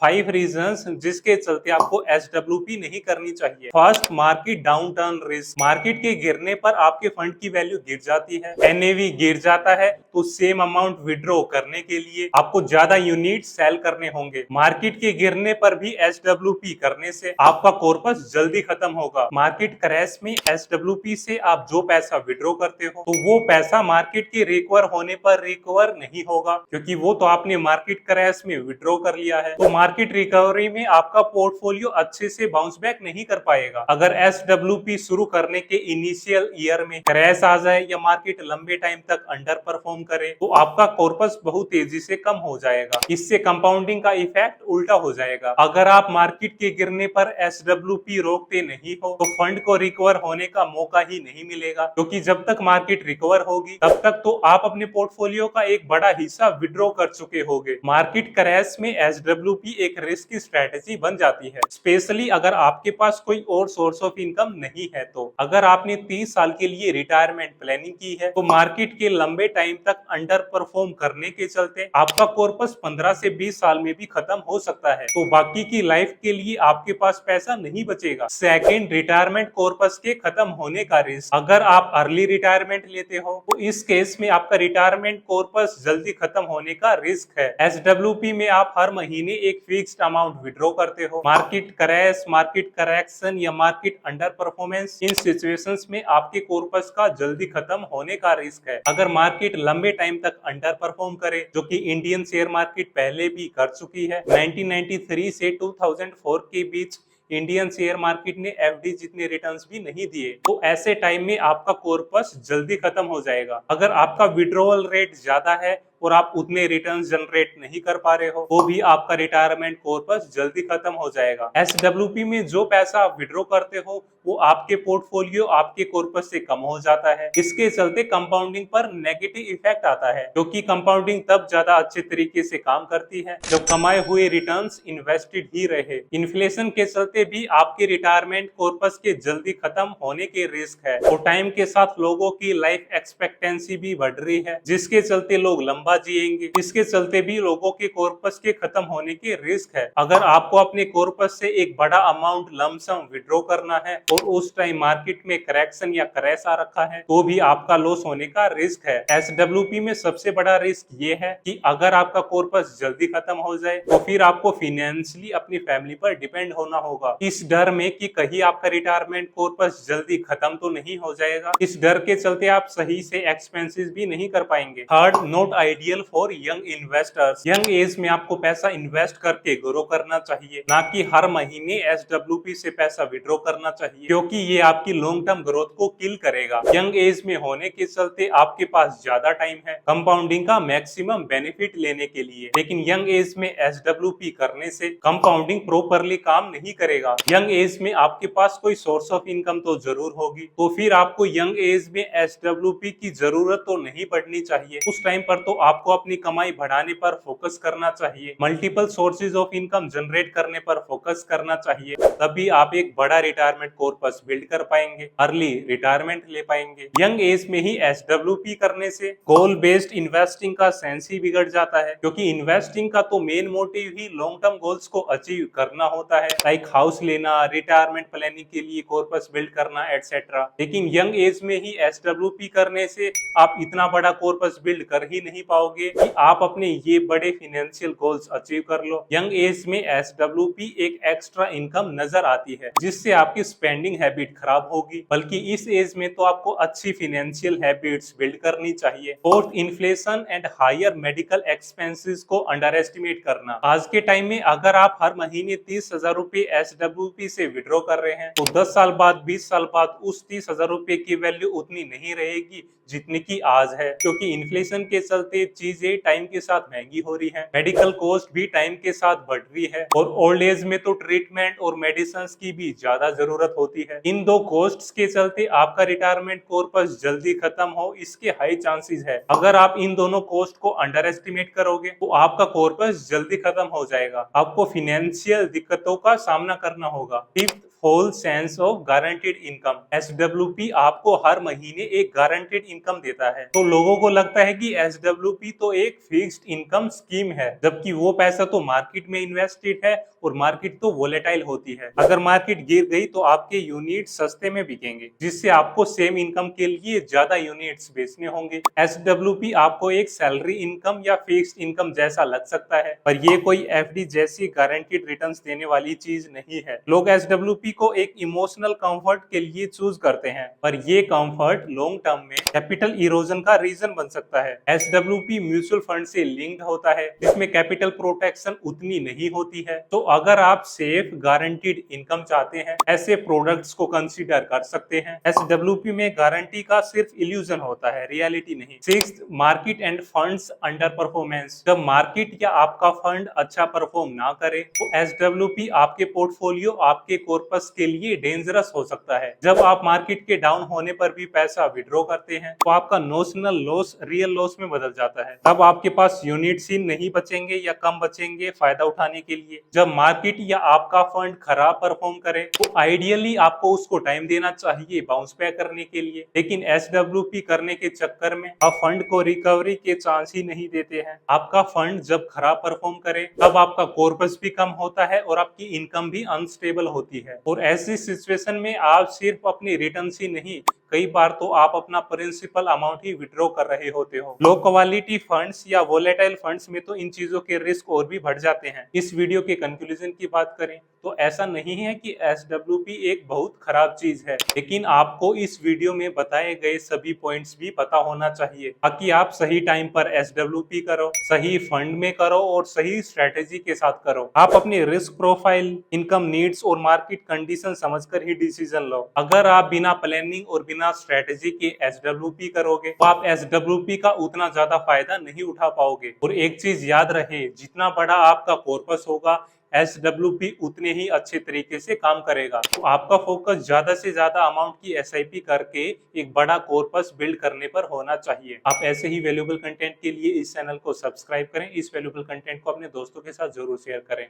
5 reasons जिसके चलते आपको एसडब्ल्यूपी नहीं करनी चाहिए। First, market down turn risk. Market के गिरने पर आपके फंड की वैल्यू गिर जाती है, एनएवी गिर जाता है, तो सेम अमाउंट विड्रॉ करने के लिए आपको ज्यादा यूनिट सेल करने होंगे। मार्केट के गिरने पर भी एसडब्ल्यूपी करने से आपका कॉर्पस जल्दी खत्म होगा। मार्केट क्रैश में एसडब्ल्यूपी से आप जो पैसा विड्रॉ करते हो तो वो पैसा मार्केट के रिकवर होने पर रिकवर नहीं होगा, क्योंकि वो तो आपने मार्केट क्रैश में विड्रॉ कर लिया है। तो मार्केट रिकवरी में आपका पोर्टफोलियो अच्छे से बाउंस बैक नहीं कर पाएगा। अगर एसडब्ल्यूपी शुरू करने के इनिशियल ईयर में क्रैश आ जाए या मार्केट लंबे टाइम तक अंडर परफॉर्म करे तो आपका कॉर्पस बहुत तेजी से कम हो जाएगा। इससे कंपाउंडिंग का इफेक्ट उल्टा हो जाएगा। अगर आप मार्केट के गिरने पर एसडब्ल्यूपी रोकते नहीं हो तो फंड को रिकवर होने का मौका ही नहीं मिलेगा, क्योंकि जब तक मार्केट रिकवर होगी तब तक तो आप अपने पोर्टफोलियो का एक बड़ा हिस्सा विड्रॉ कर चुके होंगे। मार्केट क्रैश में एसडब्ल्यूपी एक रिस्की स्ट्रेटेजी बन जाती है, स्पेशली अगर आपके पास कोई और सोर्स ऑफ इनकम नहीं है। तो अगर आपने 30 साल के लिए रिटायरमेंट प्लानिंग की है तो मार्केट के लंबे टाइम तक अंडर परफॉर्म करने के चलते आपका कॉर्पस 15 से 20 साल में भी खत्म हो सकता है, तो बाकी की लाइफ के लिए आपके पास पैसा नहीं बचेगा। सेकेंड, रिटायरमेंट कॉर्पस के खत्म होने का रिस्क। अगर आप अर्ली रिटायरमेंट लेते हो तो इस केस में आपका रिटायरमेंट कॉर्पस जल्दी खत्म होने का रिस्क है। एसडब्ल्यूपी में आप हर महीने एक फिक्स्ड अमाउंट विड्रॉ करते हो। मार्केट क्रैश, मार्केट करेक्शन या मार्केट अंडर परफॉर्मेंस, इन सिचुएशंस में आपके कॉर्पस का जल्दी खत्म होने का रिस्क है। अगर मार्केट लंबे टाइम तक अंडर परफॉर्म करे, जो कि इंडियन शेयर मार्केट पहले भी कर चुकी है, 1993 से 2004 के बीच इंडियन शेयर मार्केट ने एफडी जितने रिटर्न्स भी नहीं दिए, तो ऐसे टाइम में आपका कॉर्पस जल्दी खत्म हो जाएगा। अगर आपका विड्रॉवल रेट ज्यादा है और आप उतने रिटर्न्स जनरेट नहीं कर पा रहे हो तो भी आपका रिटायरमेंट कॉर्पस जल्दी खत्म हो जाएगा। एसडब्ल्यूपी में जो पैसा आप विड्रॉ करते हो वो आपके पोर्टफोलियो, आपके कॉर्पस से कम हो जाता है। इसके चलते कंपाउंडिंग पर नेगेटिव इफेक्ट आता है, क्योंकि कंपाउंडिंग तब ज्यादा अच्छे तरीके से काम करती है जब कमाए हुए रिटर्न्स इन्वेस्टेड ही रहे। इन्फ्लेशन के चलते भी आपके रिटायरमेंट कॉर्पस के जल्दी खत्म होने के रिस्क है, और टाइम के साथ लोगों की लाइफ एक्सपेक्टेंसी भी बढ़ रही है, जिसके चलते लोग लंबा जिएंगे। इसके चलते भी लोगों के कॉर्पस के खत्म होने के रिस्क है। अगर आपको अपने कॉर्पस से एक बड़ा अमाउंट लमसम विड्रॉ करना है और उस टाइम मार्केट में करेक्शन या क्रैश आ रखा है तो भी आपका लॉस होने का रिस्क है। एसडब्ल्यूपी में सबसे बड़ा रिस्क ये है कि अगर आपका कॉर्पस जल्दी खत्म हो जाए तो फिर आपको फाइनेंशियली अपनी फैमिली पर डिपेंड होना होगा, इस डर में कि कहीं आपका रिटायरमेंट कॉर्पस जल्दी खत्म तो नहीं हो जाएगा। इस डर के चलते आप सही से एक्सपेंसेस भी नहीं कर पाएंगे। Third, not ideal for young investors. Young age में आपको पैसा इन्वेस्ट करके ग्रो करना चाहिए, ना कि हर महीने एसडब्ल्यूपी से पैसा विड्रॉ करना चाहिए, क्योंकि ये आपकी लॉन्ग टर्म ग्रोथ को किल करेगा। यंग एज में होने के चलते आपके पास ज्यादा टाइम है कंपाउंडिंग का मैक्सिमम बेनिफिट लेने के लिए, लेकिन यंग एज में एसडब्ल्यूपी करने से कंपाउंडिंग प्रॉपरली काम नहीं करेगा। यंग एज में आपके पास कोई सोर्स ऑफ इनकम तो जरूर होगी, तो फिर आपको यंग एज में एसडब्ल्यूपी की जरूरत तो नहीं पड़नी चाहिए। उस टाइम पर तो आपको अपनी कमाई बढ़ाने पर फोकस करना चाहिए, multiple sources of income generate करने पर फोकस करना चाहिए, तभी आप एक बड़ा रिटायरमेंट कॉर्पस बिल्ड कर पाएंगे, अर्ली रिटायरमेंट ले पाएंगे। यंग एज में ही एसडब्ल्यूपी करने से गोल बेस्ड इन्वेस्टिंग का सेंस ही बिगड़ जाता है, क्योंकि इन्वेस्टिंग का तो मेन मोटिव ही लॉन्ग टर्म गोल्स को अचीव करना होता है, लाइक हाउस लेना, रिटायरमेंट प्लानिंग के लिए कॉर्पस बिल्ड करना एटसेट्रा। लेकिन यंग एज में ही एसडब्ल्यूपी करने से आप इतना बड़ा कॉर्पस बिल्ड कर ही नहीं पाओगे कि आप अपने ये बड़े फाइनेंशियल गोल्स अचीव कर लो। यंग एज में एसडब्ल्यूपी एक एक्स्ट्रा इनकम नजर आती है, जिससे आपकी स्पेंडिंग हैबिट खराब होगी, बल्कि इस एज में तो आपको अच्छी फाइनेंशियल हैबिट्स बिल्ड करनी चाहिए। Fourth, inflation and higher medical expenses को अंडर एस्टिमेट करना। आज के टाइम में अगर आप हर महीने 30,000 रुपए एसडब्ल्यूपी से विड्रॉ कर रहे हैं तो 10 साल बाद, 20 साल बाद उस 30,000 रुपए की वैल्यू उतनी नहीं रहेगी जितनी की आज है, क्योंकि इन्फ्लेशन के चलते चीजें टाइम के साथ महंगी हो रही है, मेडिकल कॉस्ट भी टाइम के साथ बढ़ रही है, और ओल्ड एज में तो ट्रीटमेंट और मेडिसिन की भी ज्यादा जरूरत होती है। इन दो कॉस्ट्स के चलते आपका रिटायरमेंट कॉर्पस जल्दी खत्म हो इसके हाई चांसेस है। अगर आप इन दोनों कॉस्ट को अंडर एस्टिमेट करोगे तो आपका कॉर्पस जल्दी खत्म हो जाएगा, आपको फाइनेंशियल दिक्कतों का सामना करना होगा। Fifth, whole sense of guaranteed income. SWP आपको हर महीने एक गारंटेड इनकम देता है। तो लोगों को लगता है कि SWP तो एक फिक्स्ड इनकम स्कीम है, जबकि वो पैसा तो मार्केट में इन्वेस्टेड है और मार्केट तो वोलेटाइल होती है। अगर मार्केट गिर गई तो आपके यूनिट सस्ते में बिकेंगे, जिससे आपको सेम इनकम के लिए ज्यादा यूनिट्स बेचने होंगे। SWP आपको एक सैलरी इनकम या फिक्स्ड इनकम जैसा लग सकता है, पर ये कोई FD जैसी गारंटीड रिटर्न्स देने वाली चीज नहीं है। लोग SWP को एक इमोशनल कंफर्ट के लिए चूज करते हैं, पर ये कंफर्ट लॉन्ग टर्म में कैपिटल इरोजन का रीजन बन सकता है। SWP म्यूचुअल फंड से लिंक्ड होता है, जिसमें कैपिटल प्रोटेक्शन उतनी नहीं होती है। तो अगर आप सेफ गारंटीड इनकम चाहते हैं, ऐसे प्रोडक्ट्स को कंसीडर कर सकते हैं। SWP में गारंटी का सिर्फ इल्यूजन होता है, रियलिटी नहीं। Sixth, market end funds under performance. जब मार्केट या आपका फंड अच्छा परफॉर्म ना करे तो SWP आपके पोर्टफोलियो, आपके कॉर्पस के लिए डेंजरस हो सकता है। जब आप मार्केट के डाउन होने पर भी पैसा विड्रॉ करते हैं तो आपका नोशनल लॉस रियल लॉस में बदल जाता है। तब आपके पास यूनिट्स ही नहीं बचेंगे या कम बचेंगे फायदा उठाने के लिए। जब मार्केट या आपका फंड खराब परफॉर्म करे तो आइडियली आपको उसको टाइम देना चाहिए बाउंस बैक करने के लिए, लेकिन SWP करने के चक्कर में आप फंड को रिकवरी के चांस ही नहीं देते हैं। आपका फंड जब खराब परफॉर्म करे तब आपका कॉर्पस भी कम होता है और आपकी इनकम भी अनस्टेबल होती है। और ऐसी सिचुएशन में आप सिर्फ अपनी रिटर्न ही नहीं, कई बार तो आप अपना प्रिंसिपल अमाउंट ही विड्रॉ कर रहे होते हो। लो क्वालिटी फंड्स या वोलेटाइल फंड्स में तो इन चीजों के रिस्क और भी बढ़ जाते हैं। इस वीडियो के कंक्लूजन की बात करें तो ऐसा नहीं है कि SWP एक बहुत खराब चीज है, लेकिन आपको इस वीडियो में बताए गए सभी पॉइंट्स भी पता होना चाहिए ताकि आप सही टाइम पर SWP करो, सही फंड में करो और सही स्ट्रेटेजी के साथ करो। आप अपनी रिस्क प्रोफाइल, इनकम नीड्स और मार्केट कंडीशन समझकर ही डिसीजन लो। अगर आप बिना प्लानिंग और बिना स्ट्रेटेजी के SWP करोगे तो आप SWP का उतना ज्यादा फायदा नहीं उठा पाओगे। और एक चीज याद रहे, जितना बड़ा आपका कॉर्पस होगा SWP उतने ही अच्छे तरीके से काम करेगा। तो आपका फोकस ज्यादा से ज्यादा अमाउंट की SIP करके एक बड़ा कॉर्पस बिल्ड करने पर होना चाहिए। आप ऐसे ही वैल्यूएबल कंटेंट के लिए इस चैनल को सब्सक्राइब करें। इस वैल्यूएबल कंटेंट को अपने दोस्तों के साथ जरूर शेयर करें।